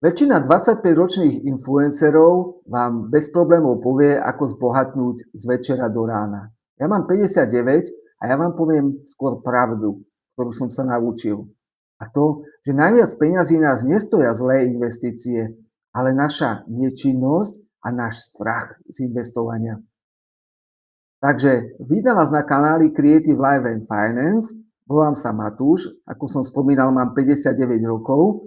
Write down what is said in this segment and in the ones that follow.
Väčšina 25-ročných influencerov vám bez problémov povie, ako zbohatnúť z večera do rána. Ja mám 59 a ja vám poviem skôr pravdu, ktorú som sa naučil. A to, že najviac peňazí nás nestoja zlé investície, ale naša nečinnosť a náš strach z investovania. Takže vítam vás na kanáli Creative Life and Finance. Volám sa Matúš, ako som spomínal, mám 59 rokov.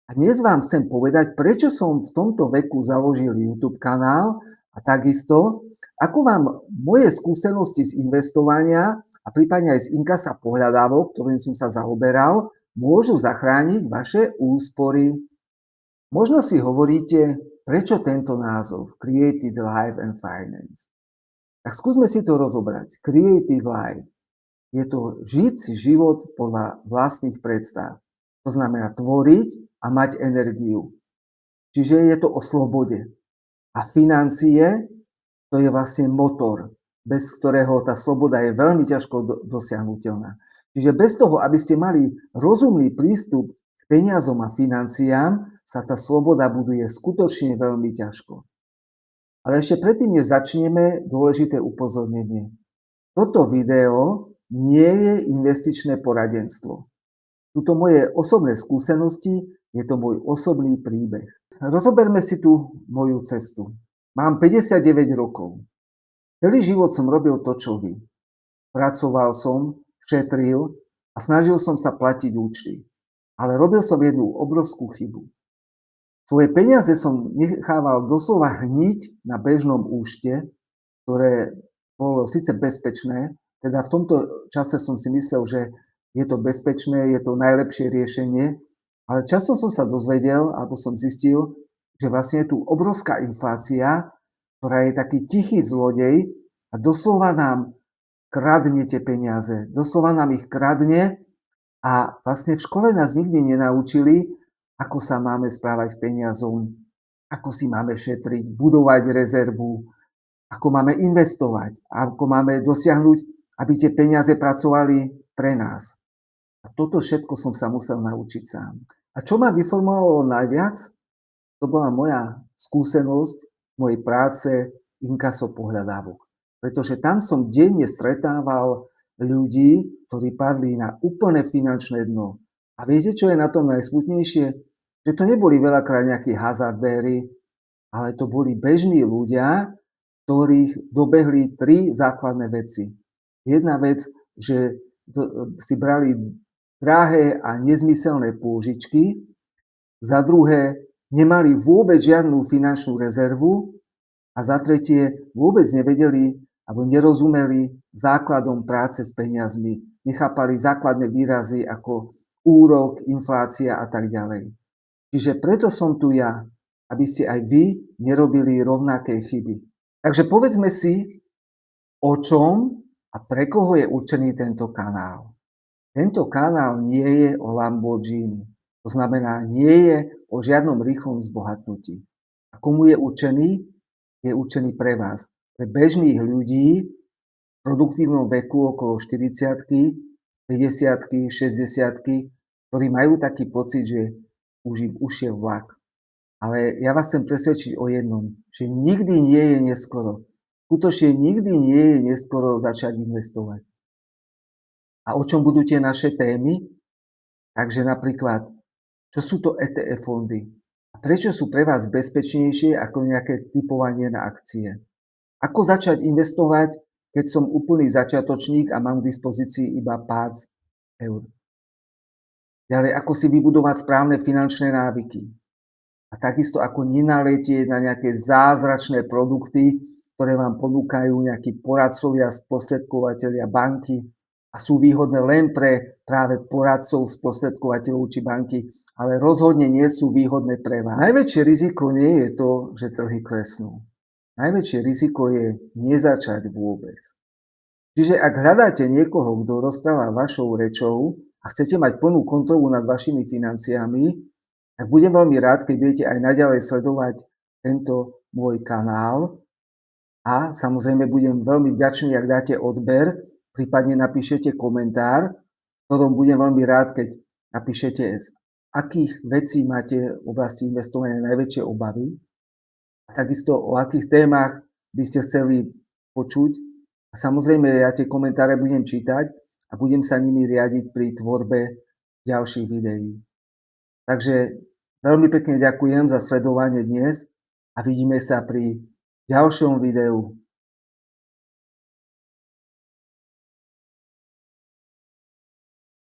A dnes vám chcem povedať, prečo som v tomto veku založil YouTube kanál a takisto, ako vám moje skúsenosti z investovania a prípadne aj z inkasa pohľadávok, ktorým som sa zaoberal, môžu zachrániť vaše úspory. Možno si hovoríte, prečo tento názov Creative Life and Finance. Tak skúsme si to rozobrať. Creative Life je to žiť si život podľa vlastných predstav. To znamená tvoriť a mať energiu. Čiže je to o slobode. A financie, to je vlastne motor, bez ktorého tá sloboda je veľmi ťažko dosiahnuteľná. Čiže bez toho, aby ste mali rozumný prístup k peniazom a financiám, sa tá sloboda buduje skutočne veľmi ťažko. Ale ešte predtým, než začneme, dôležité upozornenie. Toto video nie je investičné poradenstvo. Tuto moje osobné skúsenosti, je to môj osobný príbeh. Rozoberme si tu moju cestu. Mám 59 rokov. Celý život som robil to, čo vy. Pracoval som, šetril a snažil som sa platiť účty. Ale robil som jednu obrovskú chybu. Svoje peniaze som nechával doslova hniť na bežnom účte, ktoré bolo síce bezpečné, teda v tomto čase som si myslel, že je to bezpečné, je to najlepšie riešenie, ale často som sa dozvedel, alebo som zistil, že vlastne je tu obrovská inflácia, ktorá je taký tichý zlodej a doslova nám kradne tie peniaze. Doslova nám ich kradne a vlastne v škole nás nikdy nenaučili, ako sa máme správať k peniazom, ako si máme šetriť, budovať rezervu, ako máme investovať, ako máme dosiahnuť, aby tie peniaze pracovali pre nás. A toto všetko som sa musel naučiť sám. A čo ma vyformovalo najviac? To bola moja skúsenosť z mojej práce inkaso pohľadávok. Pretože tam som denne stretával ľudí, ktorí padli na úplne finančné dno. A viete, čo je na tom najsmutnejšie? Že to neboli veľakrát nejakí hazardéri, ale to boli bežní ľudia, ktorých dobehli tri základné veci. Jedna vec, že si brali drahé a nezmyselné pôžičky. Za druhé, nemali vôbec žiadnu finančnú rezervu. A za tretie, vôbec nevedeli alebo nerozumeli základom práce s peniazmi. Nechápali základné výrazy ako úrok, inflácia a tak ďalej. Čiže preto som tu ja, aby ste aj vy nerobili rovnaké chyby. Takže povedzme si, o čom a pre koho je určený tento kanál. Tento kanál nie je o Lamborghini. To znamená, nie je o žiadnom rýchlom zbohatnutí. A komu je určený? Je určený pre vás. Pre bežných ľudí v produktívnom veku okolo 40-ky, 50-ky, 60-ky, ktorí majú taký pocit, že už im ušiel vlak. Ale ja vás chcem presvedčiť o jednom, že nikdy nie je neskoro. Skutočne nikdy nie je neskoro začať investovať. A o čom budú tie naše témy? Takže napríklad, čo sú to ETF fondy? A prečo sú pre vás bezpečnejšie ako nejaké typovanie na akcie? Ako začať investovať, keď som úplný začiatočník a mám k dispozícii iba pár eur? Ďalej, ako si vybudovať správne finančné návyky? A takisto, ako nenaletieť na nejaké zázračné produkty, ktoré vám ponúkajú nejakí poradcovia, sprostredkovateľia, banky, a sú výhodné len pre práve poradcov, sprostredkovateľov či banky, ale rozhodne nie sú výhodné pre vás. Najväčšie riziko nie je to, že trhy klesnú. Najväčšie riziko je nezačať vôbec. Čiže ak hľadáte niekoho, kto rozpráva vašou rečou a chcete mať plnú kontrolu nad vašimi financiami, tak budem veľmi rád, keď budete aj naďalej sledovať tento môj kanál a samozrejme budem veľmi vďačný, ak dáte odber, prípadne napíšete komentár, v ktorom budem veľmi rád, keď napíšete akých vecí máte v oblasti investovania najväčšie obavy a takisto o akých témach by ste chceli počuť. A samozrejme, ja tie komentáre budem čítať a budem sa nimi riadiť pri tvorbe ďalších videí. Takže veľmi pekne ďakujem za sledovanie dnes a vidíme sa pri ďalšom videu.